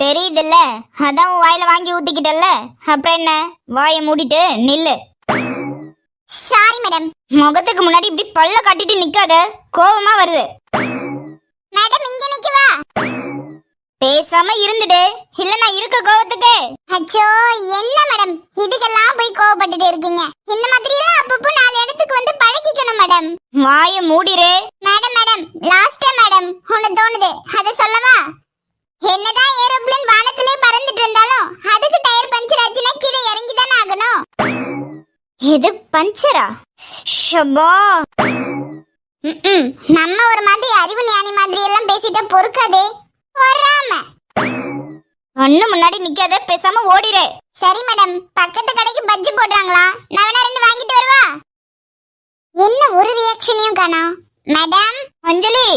தெரியுதுல்ல, அதான் உன் வாயில வாங்கி ஊத்திக்கிட்டல்ல, அப்புறம் என்ன? வாயை மூடிட்டு நில்லு. Sorry madam. முகத்துக்கு முன்னாடி இப்படி பல்ல காட்டிட்டு நிக்காத, கோவமா வருது. மேடம் இங்க நிக்கவா? பேசாம இருந்துடு, இல்ல நான் இருக்க கோவத்துக்கு. அச்சோ என்ன மேடம் இதுக்கெல்லாம் போய் கோவப்பட்டுட்டு இருக்கீங்க? இந்த மாதிரி எல்லாம் அப்பப்போ 4 இடத்துக்கு வந்து பழகிக்கணும் மேடம். வாயை மூடிரு. மேடம் மேடம் லாஸ்டா மேடம் ஒன்னு தோணுது, அத சொல்லவா? என்னதான் ஏரோப்ளேன் வானத்திலே பறந்துட்டு இருந்தாலும் அதுக்கு டயர் பஞ்சர் ஆச்சுன்னா கீழே இறங்கி தானே ஆகணும். இது பஞ்சரா? ஷபா. நம்ம ஒரு மாதிரி அறிவு ஞானி மாதிரி எல்லாம் பேசிட்டா பொறுக்காதே. வராம ஒண்ணு முன்னாடி நிக்காத, பேசாம ஓடிரு. சரி மேடம், பக்கத்து கடைக்கு பஜ்ஜி போடுறாங்களா? நான் வேணா 2 வாங்கிட்டு வருவா? என்ன ஒரு ரியாக்ஷனையும் காணோம். மேடம் அஞ்சலி.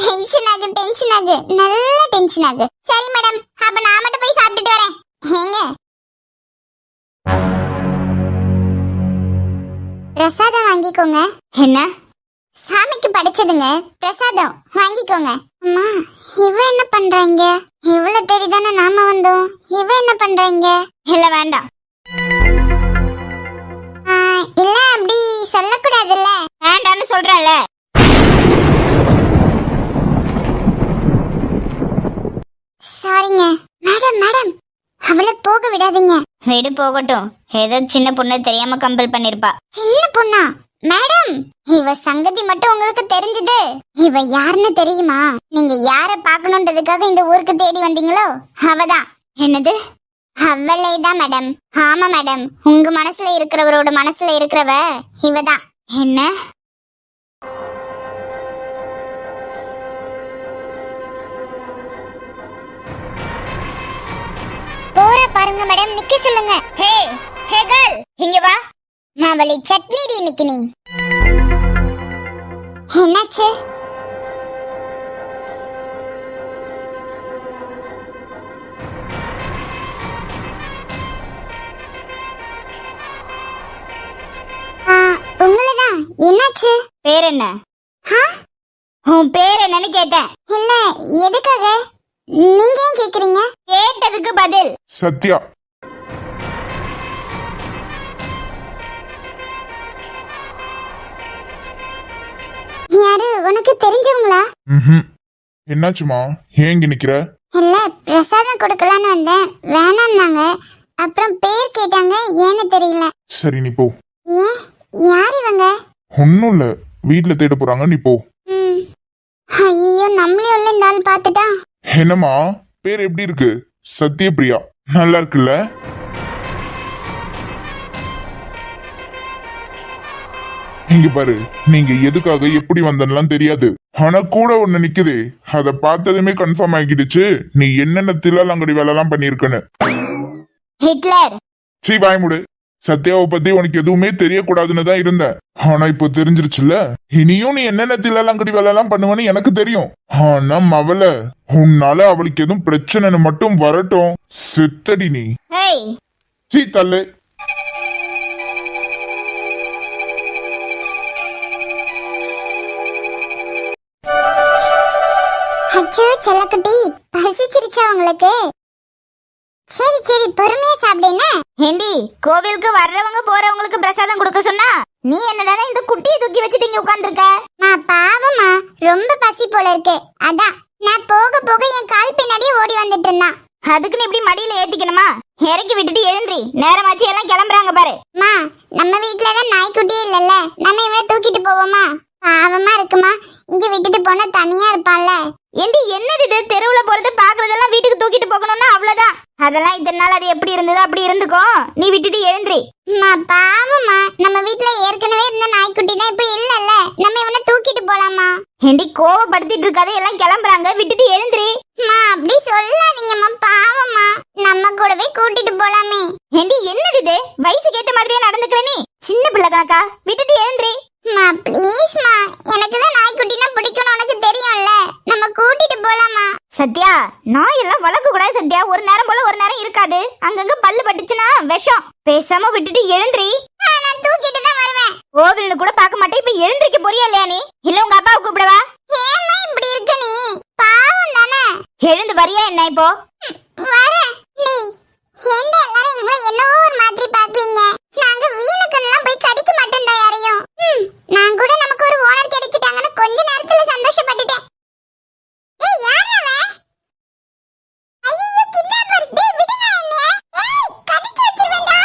டென்ஷன் ஆகு, நல்ல டென்ஷன் ஆகு. சரி மேடம், அப்ப நான் மட்டும் போய் சாப்பிட்டுட்டு வரேன். ஏங்க பிரசாதம் வாங்கிக்கோங்க. என்ன? சாமிக்கு படைச்சதுங்க, பிரசாதம் வாங்கிக்கோங்க. அம்மா இவ என்ன பண்றாங்க? இவ்வளவு தேடிதானே நாம வந்தோம், இவ என்ன பண்றாங்க? இல்ல வேண்டாம். இல்ல அப்படி சொல்லக்கூடாதுல்ல. வேண்டாம்னு சொல்றேன்ல. சாரிங்க மேடம். மேடம் அவளை போக விடாதீங்க. விடு போகட்டும், ஏதோ சின்ன பொண்ணு தெரியாம கம்பல் பண்ணிருப்பா. சின்ன பொண்ணா? மேடம் இவ சங்கதி மட்டும் உங்களுக்கு தெரிஞ்சது. இவ யாருன்னு தெரியுமா? நீங்க யார பாக்கணும்ன்றதுக்காக இந்த ஊருக்கு தேடி வந்தீங்களோ அவதான். என்னது? அவளேதான் மேடம். ஆமா மேடம், உங்க மனசுல இருக்கிறவரோட மனசுல இருக்கிறவ இவதான். என்ன? போற பாருங்க மேடம், நிக்க சொல்லுங்க. ஹே ஹே கேர்ள் இங்க வா. மாவளி சட்னிடி இன்னைக்கு நீ. என்னாச்சு? உங்களதான். என்னாச்சு? பேர் என்ன? உன் பேர் என்னன்னு கேட்டேன். என்ன எதுக்காக? நீங்க ஏன் கேக்குறீங்க? கேட்டதுக்கு பதில். சத்யா. யாரு? உனக்கு தெரிஞ்சவங்களா? என்னாச்சுமா, ஏங்க நிக்கிற? இல்ல பிரசாதம் கொடுக்கலான்னு வந்தேன், வேணாம்னாங்க. அப்புறம் பேர் கேட்டாங்க, ஏன்னு தெரியல. சரி நீ போ. ஏன்? யார் இவங்க? ஒன்னும் இல்ல, வீட்டுல தேட போறாங்க, நீ போ. ஐயோ நம்மளே உள்ள இந்த ஆள் பாத்துட்டா. என்னம்மா பேர் எப்படி இருக்கு? சத்யபிரியா. நல்லா இருக்குல்ல? இங்க பாரு, நீங்க எதுக்காக எப்படி வந்தன்னுலாம் தெரியாது, ஆனா கூட ஒண்ணு நிக்குதே, அத பார்த்ததுமே கன்ஃபார்ம் ஆகிடுச்சு நீ என்னென்ன தில்லாலங்கடி வேலை எல்லாம் பண்ணிருக்கன்னு. ஹிட்லர். சீ வாய்முடு. சத்யாவை பத்தி உனக்கு எதுவுமே தெரியக்கூடாதுன்னு தான் இருந்த, ஆனா இப்போ தெரிஞ்சிருச்சுல்ல. இனியும் நீ என்னென்ன தில்லாலங்கடி வேலை எல்லாம் பண்ணுவேன்னு எனக்கு தெரியும். ஆனா அவள உன்னால அவளுக்கு எதுவும் பிரச்சனைன்னு மட்டும் வரட்டும், செத்தடி நீ. சீ தள்ளு. அச்சோ செல்லக்குட்டி, பசிச்சிருச்சா உங்களுக்கு? சரி சரி பொறுமையா சாப்பிடுங்க. ஏண்டி கோவிலுக்கு வர்றவங்க போறவங்களுக்கு பிரசாதம் கொடுக்க சொன்னா நீ என்னடா இந்த குட்டியை தூக்கி வச்சுட்டு இங்க உட்கார்ந்திருக்க? நான் பாவமா, ரொம்ப பசி போல இருக்கு, அதான் நான் போக போக என் கால் பின்னாடியே ஓடி வந்துட்டு இருந்தான். அதுக்கு நீ இப்படி மடியில ஏத்திக்கணுமா? இறக்கி விட்டுட்டு எழுந்திரி, நேரமாச்சு எல்லாம் கிளம்புறாங்க பாரு. மா நம்ம வீட்டுலதான் நாய்க்குட்டியே இல்லல்ல, நம்ம இவனை தூக்கிட்டு போவோமா? பாவமா இருக்குமா, இங்க விட்டுட்டு போனா தனியா இருப்பான்ல. ஏண்டி என்னது இது, தெருவுல போறது பாக்குறதெல்லாம் வீட்டுக்கு தூக்கிட்டு போகணும்னா அவ்வளவுதான். அதெல்லாம் இதனால அது எப்படி இருந்ததோ அப்படி இருந்துக்கோ, நீ விட்டுட்டு எழுந்திரி. பாவமா, நம்ம வீட்டுல ஏற்கனவே இருந்த நாய்க்குட்டி தான் இப்ப இல்லல்ல, நம்ம இவனை தூக்கிட்டு போலாமா? ஏண்டி கோவப்படுத்திட்டு இருக்காத, எல்லாம் கிளம்புறாங்க, விட்டுட்டு எழுந்திரி. அப்படி சொல்லாதீங்கம்மா, பாவமா, நம்ம கூடவே கூட்டிட்டு போலாமே. ஏண்டி என்னது இது, வயசுக்கு ஏத்த மாதிரியே நடந்துக்கிற நீ, சின்ன பிள்ளை கணக்கா, விட்டுட்டு எழுந்திரி. ப்ளீஸ்மா, எனக்கு தான் நாய்க்குட்டினா பிடிக்கணும், உனக்கு தெரியும்ல, நம்ம கூட்டிட்டு போலாமா? சத்யா, நாய் எல்லாம் வளர்க்க கூடாது சத்யா, ஒரு நேரம் போல ஒரு நேரம் இருக்காது, அங்கங்க பல்லு பட்டுச்சுன்னா விஷம். பேசாம விட்டுட்டு எழுந்திரி. நான் தூக்கிட்டு தான் வருவேன். கோவில்னு கூட பார்க்க மாட்டேன், இப்ப எழுந்திரிக்க போறியா இல்லையா நீ? இல்ல உங்க அப்பாவை கூப்பிடவா? ஏம்மா இப்படி இருக்க நீ? பாவம் தானே. எழுந்து வரியா என்ன இப்போ? வரேன். நீ ஏன்டா எல்லாரும் எங்களை என்னவோ ஒரு மாதிரி பாக்குறீங்க? நாங்க வீணுக்கெல்லாம் போய் கடிக்க மாட்டோம்டா யாரையும். நான் கூட நமக்கு ஒரு ஓனர் கிடைச்சிட்டாங்கன்னு கொஞ்ச நேரத்துல சந்தோஷப்பட்டுட்டேன். ஏய் யாரா அவன்? ஐயோ கிட்னாப்பர்ஸ். டேய் விடுங்க என்னைய. ஏய் கடிச்சு வச்சிருவேன்டா.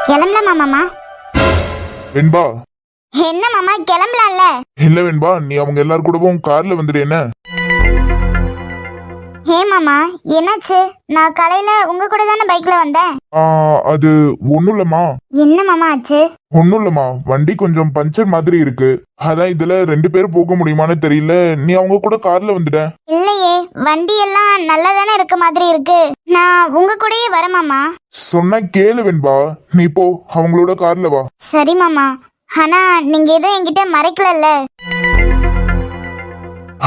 கிளம்பலாமா மாமா? வெண்பா, என்ன மாமா கிளம்பலாம்ல? இல்ல வெண்பா, நீ அவங்க எல்லாரும் கூடவும் கார்ல வந்துடு என்ன? ஹே மாமா என்னாச்சு? நான் காலையில உங்க கூட தானே பைக்ல வந்தேன். அது ஒண்ணும் இல்லம்மா. என்ன மாமா ஆச்சு? ஒண்ணும் இல்லம்மா, வண்டி கொஞ்சம் பஞ்சர் மாதிரி இருக்கு. அதான் இதுல 2 பேர் போக முடியுமான்னு தெரியல, நீ அவங்க கூட கார்ல வந்துட்ட. இல்லையே, வண்டி எல்லாம் நல்லா தானே இருக்க மாதிரி இருக்கு. நான் உங்க கூடயே வரேன் மாமா. சொன்னா கேளு வெண்பா, நீ போ அவங்களோட கார்ல வா. சரி மாமா, ஆனா நீங்க எதுவும் என்கிட்ட மறைக்கலல்ல?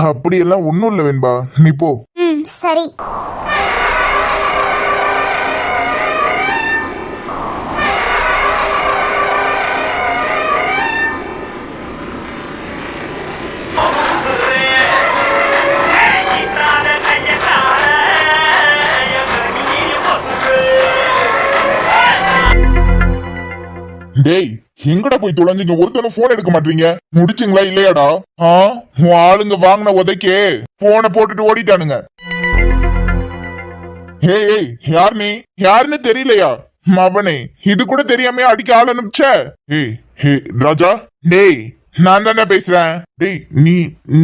அப்படியெல்லாம் ஒண்ணும் இல்ல வெண்பா, நீ போ. சரி. டேய் எங்கடா போய் தொலைஞ்சிங்க? ஒருத்தனும் போன் எடுக்க மாட்டீங்க. முடிச்சிங்களா இல்லையாடா? உன் ஆளுங்க வாங்கின உதைக்கே போனை போட்டுட்டு ஓடிட்டானுங்க. ஏய் யார் நீ? யாருன்னு தெரியலையா? மவனே, இது கூட தெரியாம அடிக்க ஆள் அனுப்பிச்ச? ஏய் ராஜா, டேய் நான் தானே பேசுறேன். டேய் நீ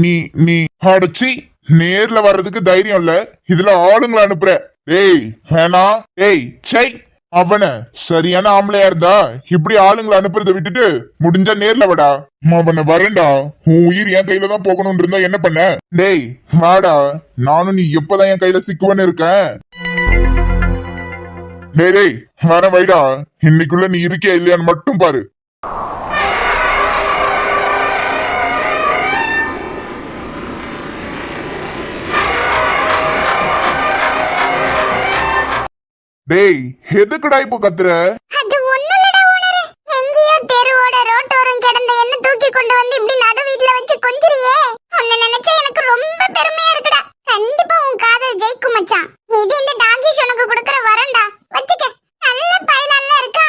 நீ நீ அடிச்சி நேர்ல வர்றதுக்கு தைரியம் இல்ல, இதுல ஆளுங்களை அனுப்புற. டேய் வேணா. டேய் சை, அவன சரியான ஆம்பளையா இருந்தா இப்படி ஆளுங்களை அனுப்புறத விட்டுட்டு முடிஞ்சா நேர்ல வாடா. அவனை வரேன்டா, உன் உயிர் என் கையில தான் போகணும்னு இருந்தா என்ன பண்ண? டேய் வாடா, நானும் நீ எப்பதான் என் கையில சிக்குவன்னு இருக்கேன். டேய் வர வைடா, இன்னைக்குள்ள நீ இருக்கியா இல்லையான்னு மட்டும் பாரு. டேய் எதுக்குடா இப்போ கத்துற? அது ஒண்ணுலடா ஓனரே, எங்கேயோ தெருவோட ரோட்டோரம் கிடந்த என்ன தூக்கி கொண்டு வந்து இப்படி நடு வீட்ல வச்சு கொஞ்சறியே. உன்னை நினைச்சா எனக்கு ரொம்ப பெருமையா இருக்குடா. கண்டிப்பா உன் காதல் ஜெயிக்கும் மச்சான். இது இந்த டாகிஷ் உனக்கு கொடுக்கற வரண்டா, வச்சுக்க. நல்ல பையலல்ல இருக்கா.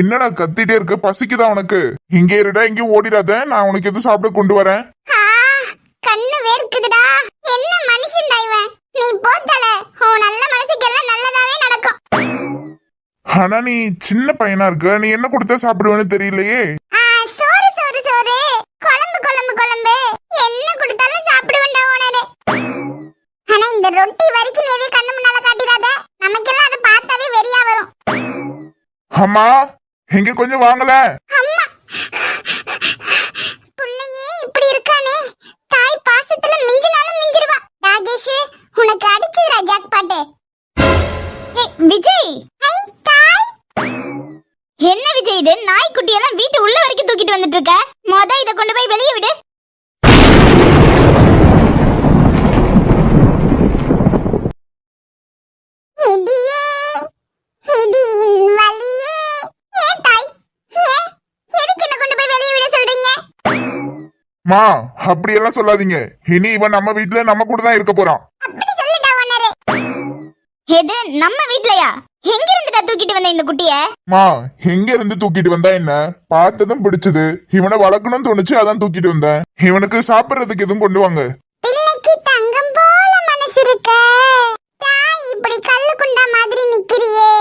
என்னடா கத்திட்டே இருக்க? பசிக்குதா உனக்கு? இங்கே இருடா, எங்கேயும் ஓடிடாத, நான் உனக்கு எது சாப்பிட கொண்டு வரேன். கண்ணு வேர்க்குதுடா. என்ன மனுஷன்டா இவன்? நீ போத்தல, உன் நல்ல மனசுக்கு எல்லாம் நல்லதாவே நடக்கும். ஆனா நீ சின்ன பையனா இருக்க, நீ என்ன கொடுத்தா சாப்பிடுவேன்னு தெரியலையே. சோறு சோறு சோறு, குழம்பு குழம்பு குழம்பு, என்ன கொடுத்தாலும் சாப்பிடுவேன்டா ஓனரே. ஆனா இந்த ரொட்டி வரைக்கும் நீ எதையும் கண்ணு முன்னால காட்டிடாத, நமக்கெல்லாம் அதை பார்த்தாவே வெறியா வரும். அம்மா இங்க கொஞ்சம் வாங்கல. அம்மா, புள்ளையே இப்படி இருக்கானே, தாய் பாசத்துல மிஞ்சினாலும் மிஞ்சிருவா. நாகேஷ் உனக்கு அடிச்சதுடா ஜாக் பாட்டு. விஜய், தாய். என்ன விஜய் இது? நாய்க்குட்டி எல்லாம் வீட்டு உள்ள வரைக்கும் தூக்கிட்டு வந்துட்டு இருக்க. இத கொண்டு போய் வெளியே விடு. மா அப்படியெல்லாம் சொல்லாதீங்க, இனி இவன் நம்ம வீட்டுல நம்ம கூட தான் இருக்க போறான். எது நம்ம வீட்லயா? எங்க இருந்துடா தூக்கிட்டு வந்த இந்த குட்டிய? மா எங்க இருந்து தூக்கிட்டு வந்தா என்ன, பார்த்ததும் பிடிச்சது, இவனை வளர்க்கணும்னு தோணுச்சு, அதான் தூக்கிட்டு வந்தேன். இவனுக்கு சாப்பிடுறதுக்கு எதுவும் கொண்டு வாங்க. பிள்ளைக்கு தங்கம் போல மனசு இருக்க, தாய் இப்படி கல்லு குண்டா மாதிரி நிக்கிறியே.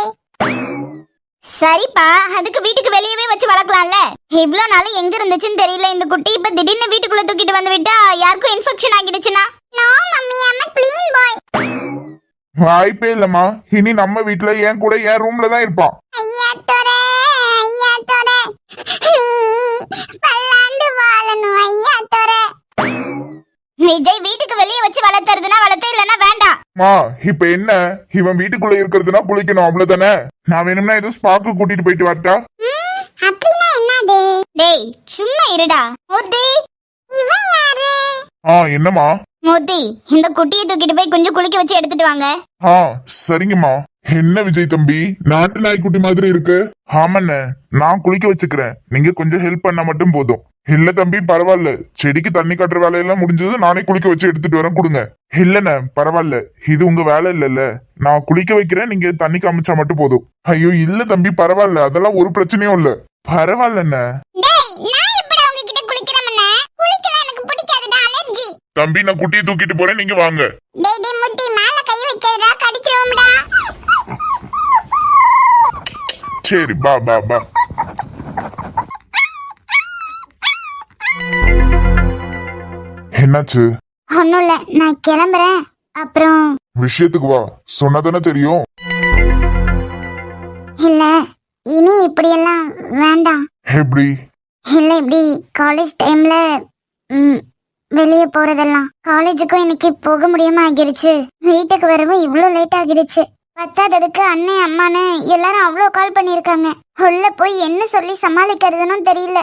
சரிப்பா, அதுக்கு வீட்டுக்கு வெளியவே வச்சு வளர்க்கலாம்ல. இவ்ளோ நாள் எங்க இருந்துச்சுன்னு தெரியல இந்த குட்டி. இப்ப திடீர்னு வீட்டுக்குள்ள தூக்கிட்டு வந்து விட்டா யாருக்கும் இன்ஃபெக்ஷன் ஆகிடுச்சுனா? No mummy, I am a clean boy. வாய்ப்பே இல்லம்மா, இனி நம்ம வீட்டுல என் கூட என் ரூம்ல தான் இருப்பான். ஐயா தோரே, ஐயா தோரே, நீ பல்லாண்டு வாழணும் ஐயா தோரே. விஜய் வீட்டுக்கு வெளியே வச்சு வளர்த்துறதுனா வளர்த்து, இல்லனா வேண்டாம். மா இப்ப என்ன, இவன் வீட்டுக்குள்ள இருக்கிறதுனா குளிக்கணும் அவ்வளவுதானே. நான் வேணும்னா ஏதோ ஸ்பாக்கு கூட்டிட்டு போயிட்டு வரட்டா? அப்படினா என்னது? டேய் சும்மா இருடா. மூர்த்தி, இவன் யாரு? என்னம்மா? மூர்த்தி, இந்த குட்டியை தூக்கிட்டு போய் கொஞ்சம் குளிக்க வச்சு எடுத்துட்டு வாங்க. சரிங்கம்மா. என்ன விஜய் தம்பி, நாட்டு நாய்க்குட்டி மாதிரி இருக்கு. ஆமாண்ண, நான் குளிக்க வச்சுக்கிறேன், நீங்க கொஞ்சம் ஹெல்ப் பண்ணா மட்டும் போதும். இல்ல தம்பி பரவாயில்ல, செடிக்கு தண்ணி கட்டுற வேலையெல்லாம் முடிஞ்சது, நானே குளிக்க வச்சு எடுத்துட்டு வரேன், கொடுங்க. இல்லண்ண பரவாயில்ல, இது உங்க வேலை இல்லல்ல, நான் குளிக்க வைக்கிறேன், நீங்க தண்ணி காமிச்சா மட்டும் போதும். ஐயோ இல்ல தம்பி பரவாயில்ல, அதெல்லாம் ஒரு பிரச்சனையும் இல்ல, பரவாயில்லண்ண. தம்பி நான் குட்டியை தூக்கிட்டு போறேன், நீங்க வாங்க. சரி பா பா பா. என்னாச்சு? ஒண்ணும் இல்ல, நான் கிளம்புறேன். அப்புறம் விஷயத்துக்கு வா, சொன்னதானே தெரியும். இல்ல இனி இப்படியெல்லாம் வேண்டாம். எப்படி? இல்ல இப்படி காலேஜ் டைம்ல வெளியே போறதெல்லாம், காலேஜுக்கும் இன்னைக்கு போக முடியாம ஆகிருச்சு. வீட்டுக்கு வரவும் இவ்வளவு லேட் ஆகிடுச்சு. பத்தாததுக்கு அண்ணன் அம்மான்னு எல்லாரும் அவ்வளோ கால் பண்ணிருக்காங்க. உள்ள போய் என்ன சொல்லி சமாளிக்கிறதுன்னு தெரியல.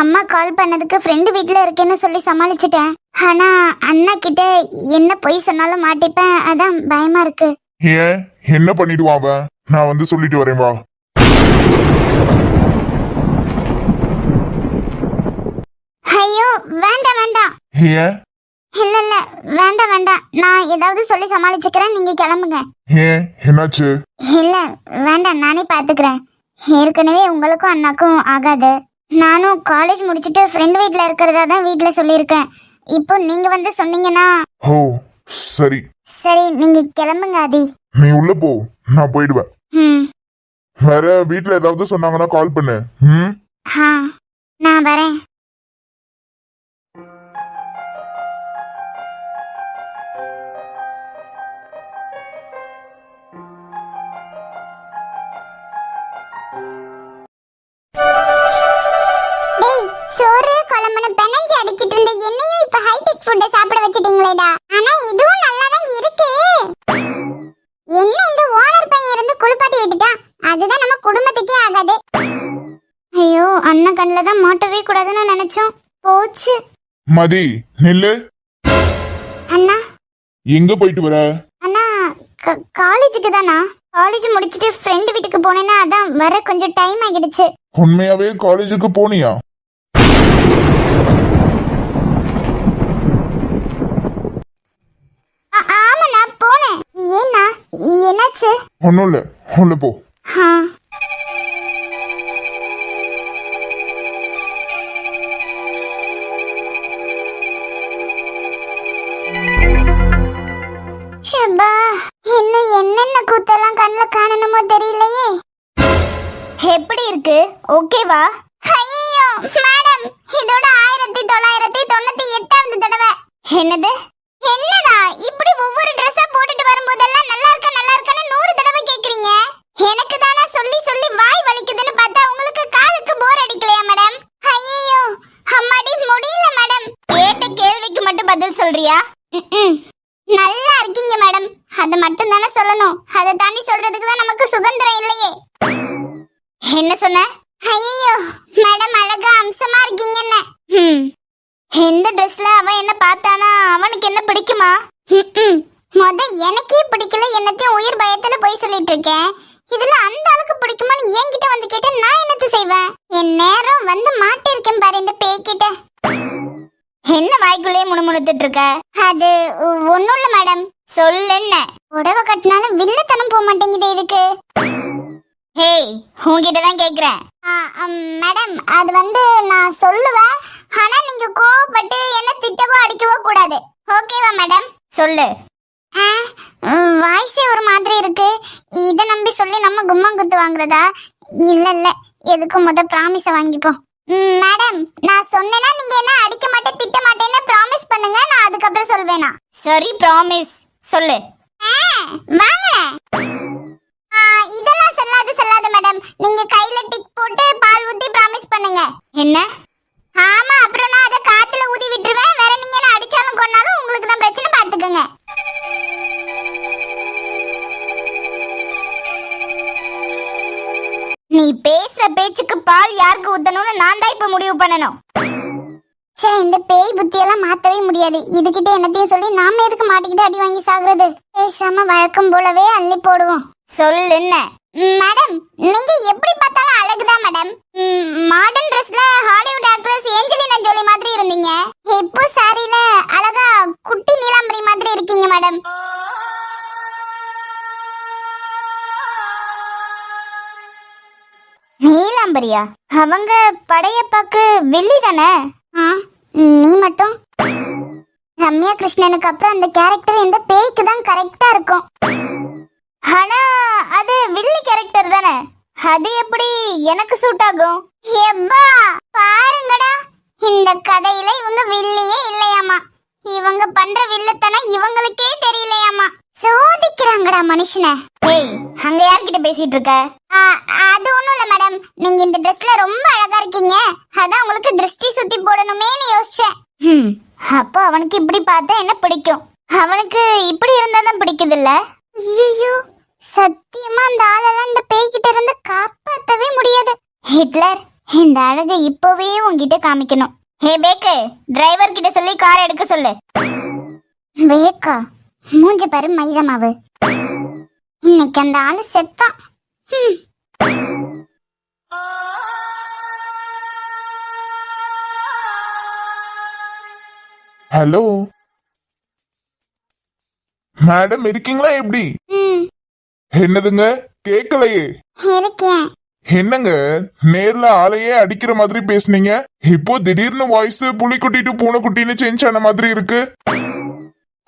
அம்மா கால் பண்ணதுக்கு ஃப்ரெண்டு வீட்டுல இருக்கேன்னு சொல்லி சமாளிச்சுட்டேன். ஆனா அண்ணா கிட்ட என்ன பொய் சொன்னாலும் மாட்டிப்பேன், அதான் பயமா இருக்கு. ஏன் என்ன பண்ணிடுவான் அவன்? நான் வந்து சொல்லிட்டு வரேன் வா. ஐயோ வேண்டாம் வேண்டாம். ஏன்? இல்ல இல்ல வேண்டாம் வேண்டாம், நான் ஏதாவது சொல்லி சமாளிச்சுக்கிறேன், நீங்க கிளம்புங்க. ஏன் என்னாச்சு? இல்ல வேண்டாம், நானே பாத்துக்கிறேன். ஏற்கனவே உங்களுக்கும் அண்ணாக்கும் ஆகாது. நானும் காலேஜ் முடிச்சிட்டு ஃப்ரெண்ட் வீட்ல இருக்கிறதா தான் வீட்ல சொல்லியிருக்கேன். இப்போ நீங்க வந்து சொன்னீங்கன்னா. ஓ சரி சரி, நீங்க கிளம்புங்க ஆதி. நீ உள்ள போ, நான் போயிடுவேன். வேற வீட்ல ஏதாவது சொன்னாங்கன்னா கால் பண்ணு. நான் வரேன். சோறு குழம்புன்னு பெனஞ்சு அடிச்சிட்டு இருந்த என்னையும் இப்ப ஹைடெக் ஃபுட் சாப்பிட வச்சிட்டீங்களேடா. ஆனா இதுவும் நல்லா தான் இருக்கு. என்ன இந்த ஓனர் பையன் இருந்து குளிப்பாட்டி விட்டுட்டான், அதுதான் நம்ம குடும்பத்துக்கே ஆகாது. ஐயோ அண்ணன் கண்ணுல தான் மாட்டவே கூடாதுன்னு நினைச்சோம், போச்சு. மதி நில்லு. அண்ணா எங்க போயிட்டு வர? அண்ணா காலேஜுக்கு தானா. காலேஜ் முடிச்சிட்டு ஃப்ரெண்ட் வீட்டுக்கு போனேன்னா அதான் வர கொஞ்சம் டைம் ஆகிடுச்சு. உண்மையாவே காலேஜுக்கு போனியா? ஆமாண்ணா போனேன். ஏன்னா என்னாச்சு? ஒன்னும் இல்ல, உள்ள போ. ஷபா, இன்னும் என்னென்ன கூத்தெல்லாம் கண்ணுல காணணுமோ தெரியலையே. எப்படி இருக்கு? ஓகேவா? ஐயோ மேடம், இதோட 1998வது தடவை. என்னது? என்னடா இப்படி ஒவ்வொரு ட்ரெஸ்ஸா போட்டுட்டு வரும்போதெல்லாம் நல்லா இருக்கன்னு 100 தடவை கேக்குறீங்க? எனக்கு தானா சொல்லி சொல்லி வாய் வலிக்குதுன்னு பார்த்தா உங்களுக்கு காதுக்கு போர் அடிக்கலையா மேடம்? ஐயோ அம்மாடி முடியல மேடம். கேட்ட கேள்விக்கு மட்டும் பதில் சொல்றியா? நல்லா இருக்கீங்க மேடம், அது மட்டும் தானே சொல்லணும். அதை தாண்டி சொல்றதுக்கு தான் நமக்கு சுதந்திரம் இல்லையே. என்ன சொன்ன? ஐயோ மேடம் அழகா அம்சமா இருக்கீங்கன்னு. இந்த ட்ரெஸ்ல அவன் என்ன பார்த்தானா அவனுக்கு என்ன பிடிக்குமா? முத எனக்கே பிடிக்கல, என்னத்தையும் உயிர் பயத்துல போய் சொல்லிட்டு இருக்கேன். இதுல அந்த ஆளுக்கு பிடிக்குமான்னு என்கிட்ட வந்து கேட்ட நான் என்னத்து செய்வேன்? என் நேரம் வந்து மாட்டிருக்கேன் பாரு இந்த பேய்கிட்ட. என்ன வாய்க்குள்ளே முணுமுணுத்துட்டு இருக்க? அது ஒண்ணும் இல்ல மேடம். சொல்லு என்ன? புடவை கட்டினாலும் வில்லத்தனம் போக மாட்டேங்குது இதுக்கு. ஹேய் உங்ககிட்ட தான் கேக்குறேன். மேடம் அது வந்து நான் சொல்லுவேன், ஆனா நீங்க கோவப்பட்டு என்ன திட்டவோ அடிக்கவோ கூடாது. ஓகேவா மேடம்? சொல்லு. வாய்ஸே ஒரு மாதிரி இருக்கு. இத நம்பி சொல்லி நம்ம கும்மாங்குத்து வாங்குறதா? இல்ல இல்ல, எதுக்கும் முத ப்ராமிஸ வாங்கிப்போம். மேடம் நான் சொன்னேன்னா நீங்க என்ன அடிக்க மாட்டேன் திட்ட மாட்டேன்னு ப்ராமிஸ் பண்ணுங்க, நான் அதுக்கப்புறம் சொல்வேனா? சரி ப்ராமிஸ் சொல்லு. வாங்க. இதெல்லாம் சொல்லாத மேடம், நீங்க கையில டிக் போட்டு பால் ஊத்தி ப்ராமிஸ் பண்ணுங்க. என்ன? ஆமா, அப்புறம் நான் அத காத்துல ஊதி பால் யாருக்கு ஊத்தணும்னு நான் தான் இப்ப முடிவு பண்ணணும். சே, இந்த பேய் புத்தியெல்லாம் மாத்தவே முடியாது. இதுகிட்ட என்னத்தையும் சொல்லி நாம எதுக்கு மாட்டிக்கிட்டு அடி வாங்கி சாகுறது? பேசாம வழக்கம் போலவே அள்ளி போடுவோம். சொல்லு என்ன? மேடம், நீங்க எப்படி பார்த்தாலும் அழகுதான் மேடம். மாடர்ன் ட்ரெஸ்ல ஹாலிவுட் ஆக்ட்ரஸ் ஏஞ்சலினா ஜோலி மாதிரி இருந்தீங்க. இப்போ சாரியில அழகா குட்டி நீலாம்பரி மாதிரி இருக்கீங்க மேடம். நீலாம்பரியா? அவங்க படையப்பாக்கு வெள்ளி தானே? நீ மட்டும் ரம்யா கிருஷ்ணனுக்கு அப்புறம் அந்த கேரக்டர் இந்த பேய்க்கு தான் கரெக்டா இருக்கும். ஆனா அது வில்லி கேரக்டர் தானே, அது எப்படி எனக்கு சூட் ஆகும்? எப்பா பாருங்கடா, இந்த கதையில இவங்க வில்லியே இல்லையாமா. இவங்க பண்ற வில்லத்தனம் இவங்களுக்கே தெரியலையாமா. சோதிக்கிறாங்கடா மனுஷனை. ஏய், அங்க யார்கிட்ட பேசிட்டு இருக்க? அது ஒண்ணும் இல்ல மேடம். நீங்க இந்த ட்ரெஸ்ல ரொம்ப அழகா இருக்கீங்க, அதான் உங்களுக்கு திருஷ்டி சுத்தி போடணுமேன்னு யோசிச்சேன். அப்போ அவனுக்கு இப்படி பார்த்தா என்ன பிடிக்கும்? அவனுக்கு இப்படி இருந்தாதான் பிடிக்குது இல்ல? ஐயோ, சத்தியமா அந்த ஆளெல்லாம் இந்த பேய்கிட்ட இருந்து காப்பாத்தவே முடியாது. ஹிட்லர், இந்த அழகை இப்பவே உன்கிட்ட காமிக்கணும். ஹே பேக்கு, டிரைவர் கிட்ட சொல்லி கார் எடுக்க சொல்லு. பேக்கா? மூஞ்ச பாரு மைதா மாவு. இன்னைக்கு அந்த ஆளு செத்தான். ஹலோ மேடம், இருக்கீங்களா? எப்படி? என்னதுங்க கேக்கலையே? இருக்கேன். என்னங்க நேர்ல ஆளையே அடிக்கிற மாதிரி பேசுனீங்க, இப்போ திடீர்னு வாய்ஸ் புலிக்குட்டி டு பூனைக்குட்டின்னு சேஞ்ச் ஆன மாதிரி இருக்கு.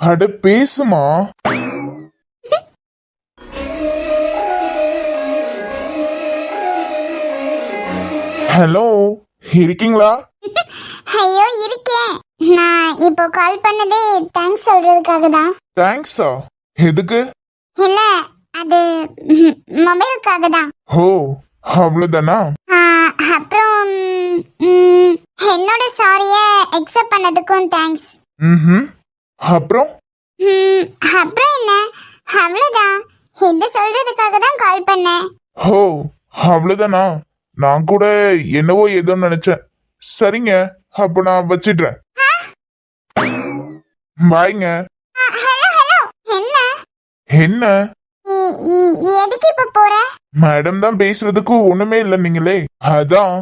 அட பேசுமா. ஹலோ, இருக்கீங்களா? ஐயோ, இருக்கேன். நான் இப்போ கால் பண்ணதே தேங்க்ஸ் சொல்றதுக்காக தான். தேங்க்ஸா? எதுக்கு? இல்ல, அது மொபைலுக்காக தான். ஓ, அவ்வளவுதானா? அப்புறம் என்னோட சாரிய அக்செப்ட் பண்ணதுக்கும் தேங்க்ஸ். அப்புறம் அப்புறம் என்ன, அவ்வளவுதான். இது சொல்றதுக்காக தான் கால் பண்ணேன். ஓ, அவ்வளவுதானா? நான் கூட என்னவோ ஏதோ நினைச்சேன். சரிங்க, அப்ப நான் வச்சிடுறேன். பாய்ங்க. ஹலோ ஹலோ, என்ன என்ன? எதுக்கு இப்ப போற? மேடம் தான் பேசுறதுக்கு ஒண்ணுமே இல்ல நீங்களே, அதான்.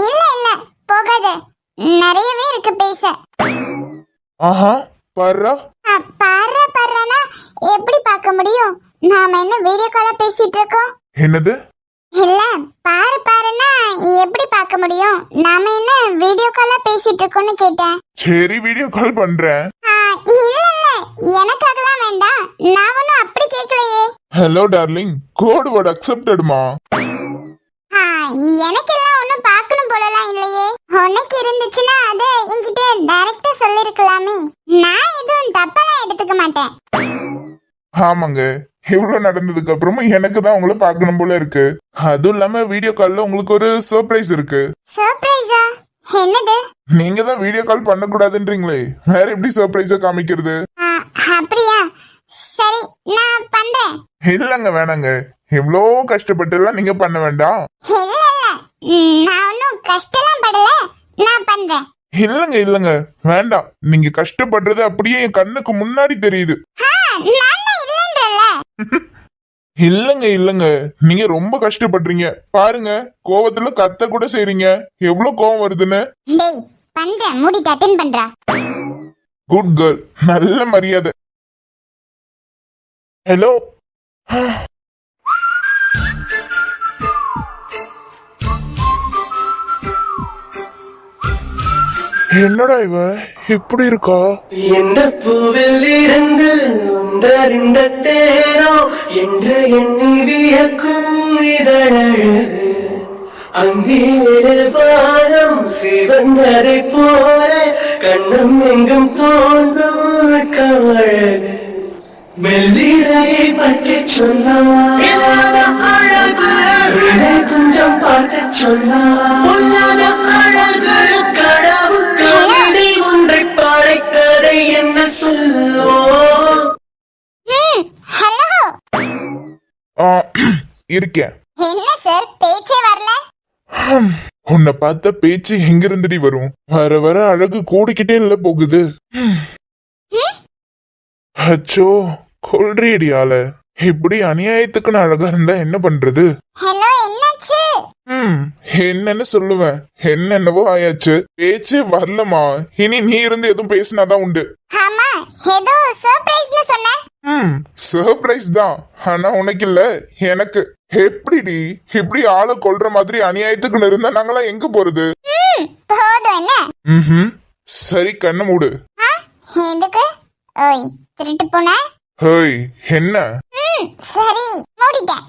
இல்ல இல்ல, போகாத. நிறையவே இருக்கு பேச. ஆஹா, பாருடா. பாருன்னா எப்படி பார்க்க முடியும்? நாம என்ன வீடியோ காலா பேசிட்டு இருக்கோம்? என்னது? இல்ல, பாருன்னா எப்படி பார்க்க முடியும்? நாம என்ன வீடியோ காலா பேசிட்டு இருக்கோம்னு கேட்டேன். சரி, வீடியோ கால் பண்றேன். இல்ல இல்ல, எனக்காகலாம் வேண்டாம். நான் ஒன்னும் அப்படி கேட்கலையே. ஹலோ டார்லிங், கோட் வேர்ட் அக்செப்டட்மா. எனக்கெல்லாம் ஒன்னும் பார்க்கணும் போலலாம் இல்லையே. உனக்கு இருந்துச்சுன்னா அதை என்கிட்ட டைரக்டா சொல்லிருக்கலாமே. நான் எதுவும் தப்பெல்லாம் எடுத்துக்க மாட்டேன். ஆமாங்க, இவ்வளவு நடந்ததுக்கு அப்புறமும் எனக்கு தான் உங்களை பார்க்கணும் போல இருக்கு. அதுவும் இல்லாம வீடியோ கால்ல உங்களுக்கு ஒரு சர்ப்ரைஸ் இருக்கு. சர்ப்ரைஸா? என்னது? நீங்க தான் வீடியோ கால் பண்ண கூடாதுன்றீங்களே, வேற எப்படி சர்ப்ரைஸா காமிக்கிறது? அப்படியா? சரி, நான் பண்றேன். இல்லங்க, வேணாங்க. எவ்வளோ கஷ்டப்பட்டு எல்லாம் நீங்க பண்ண வேண்டாம். இல்ல இல்ல, நான் ஒன்னும் கஷ்டலாம் படல. நான் பண்றேன். இல்லங்க, வேண்டாம். நீங்க கஷ்டப்படுறது அப்படியே என் கண்ணுக்கு முன்னாடி தெரியுது. இல்லங்க, நீங்க ரொம்ப கஷ்டப்படுறீங்க. பாருங்க, கோவத்துல கத்த கூட செய்றீங்க. எவ்வளவு கோவம் வருதுன்னு. டேய், பண்றேன். மூடிட்டு அட்டெண்ட் பண்றா. குட் கேர்ள், நல்ல மரியாதை. ஹலோ. என்னடா இவ இப்படி இருக்கா? எந்த பூவில் இருந்து வந்தறிந்த தேரோ என்று எண்ணி வியக்கும் இதழழகு. அந்தியில் வானம் சிவந்ததை போல கண்ணம் எங்கும் தோன்றும் கவழகு. மெல்லிடையை பற்றி சொன்னார் கொஞ்சம் பார்த்து சொன்னார் கடவுள் கவிதை ஒன்றை படைத்ததை என்ன சொல்லோ. ஹலோ. இருக்கேன். என்ன சார், பேச்சே வரல? உன்னை பார்த்த பேச்சு எங்க இருந்துடி வரும்? வர வர அழகு கூடிக்கிட்டே இல்ல போகுது. அச்சோ, கொல்றியடி ஆள. இப்படி அநியாயத்துக்குன்னு அழகா இருந்தா என்ன பண்றது? ஹலோ, என்னாச்சு? என்னன்னு சொல்லுவேன், என்னென்னவோ ஆயாச்சு. பேச்சு வரலமா. இனி நீ இருந்து எதுவும் பேசினாதான் உண்டு. ஆமா, ஏதோ சர்ப்ரைஸ்னு சொன்னேன். சர்ப்ரைஸ் தான், ஆனா உனக்கு இல்ல எனக்கு. எப்படிடி இப்படி ஆளை கொல்ற மாதிரி அநியாயத்துக்குன்னு இருந்தா நாங்களாம் எங்க போறது? போதும் என்ன? சரி, கண்ணை மூடு. எதுக்கு? ஓய், திருட்டு போன? ஹேய், என்ன? சரி, மூடிட்டேன்.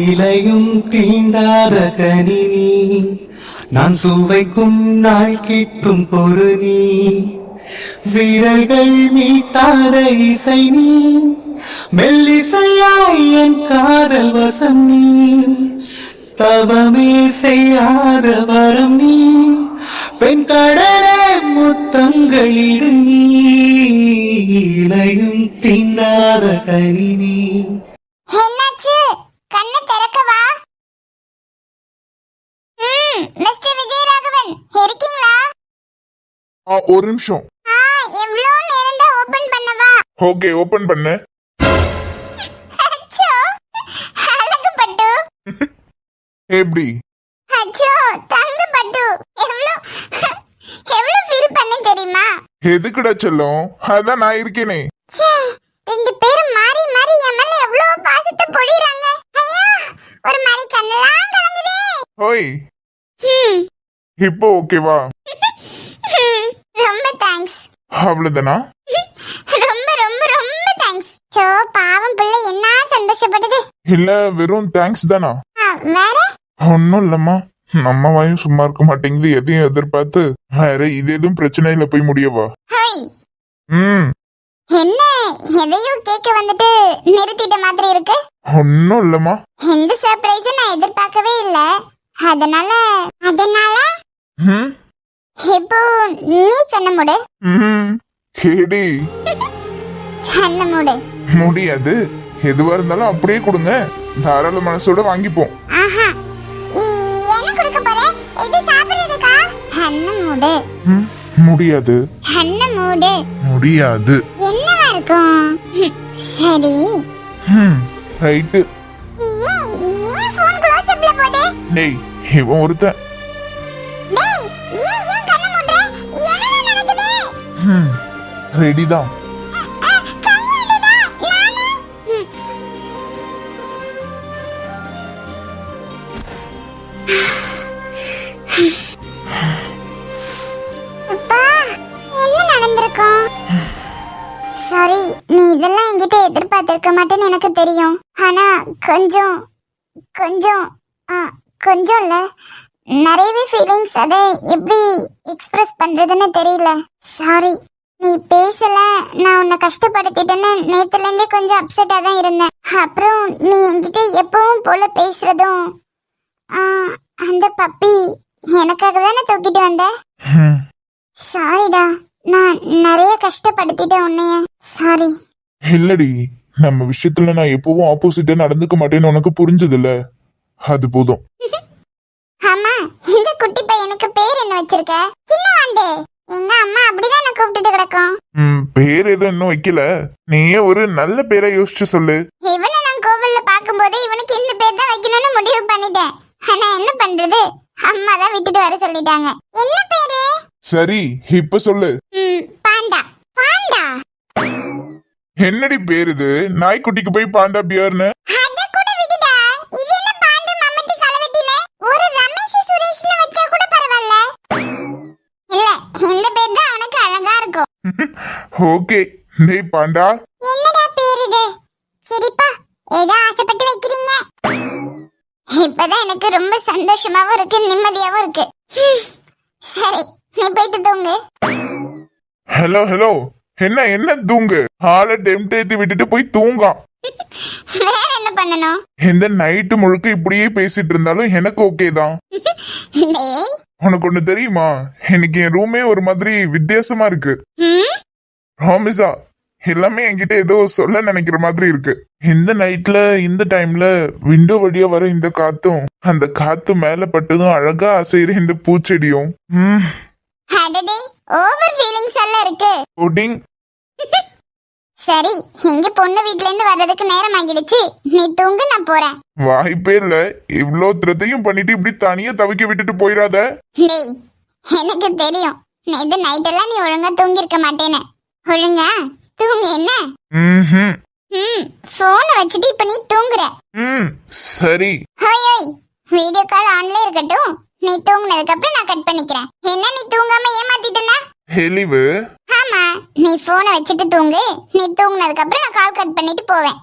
இலையும் தீண்டாத கனினி, நான் சுவைக்கும் நாள் கிட்டும் பொருநீ, விரல்கள் மீட்டாத இசை நீ, மெல்லிசையாய் என் காதல் வசம் நீ, தவமே செய்யாத வரம் நீ, பெண் கடலே முத்தங்களிடு நீ, இலையும் தீண்டாத கனினி. என்னாச்சு? கண்ணை திறக்கவா? மிஸ்டர் விஜயராகவன், இருக்கீங்களா? ஒரு நிமிஷம். எவ்வளவு நேரம் தான் ஓபன் பண்ணவா? ஓகே, ஓபன் பண்ணு. அச்சோ, அழகு பட்டு. எப்படி? அச்சோ, தங்க பட்டு. எவ்வளவு ஃபீல் பண்ண தெரியுமா? எதுக்குடா செல்லம்? அதான் நான் இருக்கேனே. ரெண்டு பேரும் மாறி மாறி என் மேல எவ்வளவு பாசத்தை பொழியறாங்க. ஐயா, ஒரு மாதிரி கண்ணெல்லாம் கலங்குதே. ஓய், இப்போ ஓகேவா? ரொம்ப தேங்க்ஸ். அவ்வளவுதானா? ரொம்ப ரொம்ப ரொம்ப தேங்க்ஸ். சோ, பாவம் பிள்ளை என்ன சந்தோஷப்படுது. இல்ல, வெறும் தேங்க்ஸ் தானா? வேற ஒன்னும் இல்லம்மா. நம்ம வாயும் சும்மா இருக்க மாட்டேங்குது. எதையும் எதிர்பார்த்து வேற இது எதுவும் பிரச்சனையில போய் முடியவா? ஹாய். என்ன எதையோ கேட்க வந்துட்டு நிறுத்திட்ட மாதிரி இருக்கு. ஒன்னும் இல்லம்மா. இந்த சர்ப்ரைஸ் நான் எதிர்பார்க்கவே இல்ல. அதனால இப்போ நீ கண்ண மூடு. கேடி, கண்ண மூடு. முடியாது. எதுவா இருந்தாலும் அப்படியே கொடுங்க. தாராள மனசோட வாங்கிப்போம். ஆஹா, என்ன கொடுக்க போற? இது சாப்பிடுறதுக்கா? கண்ண மூடு. முடியாது. கண்ண மூடு. முடியாது. என்னவா இருக்கும்? சரி. ரைட்டு. ஏன் ஃபோன் க்ளோஸ் அப்ல போதே? டேய், இவன் ஒருத்தன். டேய், ஏன் கண்ண மூடுற? என்ன நடக்குது? ரெடி தான். கையெடுடா, நானே. அப்பா, என்ன நடந்திருக்கும்? சாரி, நீ இதெல்லாம் என்கிட்ட எதிர்பார்த்திருக்க மாட்டேன்னு எனக்கு தெரியும். ஆனா கொஞ்சம் கொஞ்சம் கொஞ்சம் இல்ல, நிறையவே ஃபீலிங்ஸ். அதை எப்படி எக்ஸ்பிரஸ் பண்றதுன்னு தெரியல. சாரி, நீ பேசல, நான் உன்னை கஷ்டப்படுத்திட்டேன்னு நேத்துல இருந்தே கொஞ்சம் அப்செட்டா தான் இருந்தேன். அப்புறம் நீ என்கிட்ட எப்பவும் போல பேசுறதும், அந்த பப்பி எனக்காக தானே தூக்கிட்டு வந்த. சாரிடா, நான் நிறைய கஷ்டப்படுத்திட்டேன் உன்னைய. சாரி. இல்லடி, நம்ம விஷயத்துல நான் எப்பவும் ஆப்போசிட்டா நடந்துக்க மாட்டேன்னு உனக்கு புரிஞ்சதில்ல. அது போதும். ஆமா, இந்த குட்டி பையனுக்கு பேர் என்ன வச்சிருக்க? சின்னவாண்டு. எங்க அம்மா அப்படிதான் நான் கூப்பிட்டுட்டு கிடக்கும். பேர் எதுவும் இன்னும் வைக்கல. நீயே ஒரு நல்ல பேரை யோசிச்சு சொல்லு. இவனை நான் கோவில்ல பாக்கும்போது இவனுக்கு இந்த பேர் தான் வைக்கணும்னு முடிவு பண்ணிட்டேன். ஆனா என்ன பண்றது, அம்மா தான் விட்டுட்டு வர சொல்லிட்டாங்க. என்ன பேரு? சரி, இப்ப சொல்லு. பாண்டா. பாண்டா? என்னடி பேர் இது? நாய்க்குட்டிக்கு போய் பாண்டா பியர்னு? அத கூட விடுடா. இது என்ன பாண்டு மம்மட்டி கலவெட்டினே? ஒரு ரமேஷ் சுரேஷ்னு வச்சா கூட பரவாயில்ல. இல்ல, இந்த பேர் தான் அவனுக்கு அழகா இருக்கும். ஓகே, டேய் பாண்டா. என்னடா பேர் இது? சரிப்பா, ஏதோ ஆசைப்பட்டு வைக்கிறீங்க. இப்பதான் எனக்கு ரொம்ப சந்தோஷமாவும் இருக்கு, நிம்மதியாவும் இருக்கு. சரி, நீ போயிட்டு தூங்கு. ஹலோ ஹலோ, என்ன தூங்கு? ஆளை டெம்ட் ஏத்தி விட்டுட்டு போய் தூங்காம். வேற என்ன பண்ணணும்? இந்த நைட்டு முழுக்க இப்படியே பேசிட்டு இருந்தாலும் எனக்கு ஓகே தான். டேய், உனக்கு ஒண்ணு தெரியுமா? எனக்கு என் ரூமே ஒரு மாதிரி வித்தியாசமா இருக்கு. ராமிசா, எல்லாமே என்கிட்ட ஏதோ சொல்ல நினைக்கிற மாதிரி இருக்கு. இந்த நைட்ல இந்த டைம்ல விண்டோ வழியா வர இந்த காத்தும் அந்த காத்து மேல பட்டதும் அழகா அசைற இந்த பூச்செடியும் அடடே ஓவர் ஃபீலிங்ஸ் எல்லாம் இருக்கு. புடிங். சரி, இங்க பொண்ணு வீட்ல இருந்து வர்றதுக்கு நேரம் ஆகிடுச்சு, நீ தூங்கு, நான் போறேன். வாய்ப்பே இல்ல. இவ்ளோ திரத்தையும் பண்ணிட்டு இப்படி தனியா தவிக்க விட்டுட்டு போயிடாத. டேய், எனக்கு தெரியும் நேத்து நைட் எல்லாம் நீ ஒழுங்கா தூங்கி இருக்க மாட்டேன்னு. ஒழுங்கா தூங்கு என்ன. ம்ஹும். போனை வச்சுட்டு இப்ப நீ தூங்குற. சரி. ஹோய் ஹோய், வீடியோ கால் ஆன்ல இருக்கட்டும், நீ தூங்குனதுக்கு அப்புறம் நான் கட் பண்ணிக்கிறேன். என்ன நீ தூங்காம ஏமாத்திட்டனா? ஹெலிவு. ஆமா, நீ போனை வச்சுட்டு தூங்கு, நீ தூங்குனதுக்கு அப்புறம் நான் கால் கட் பண்ணிட்டு போவேன்.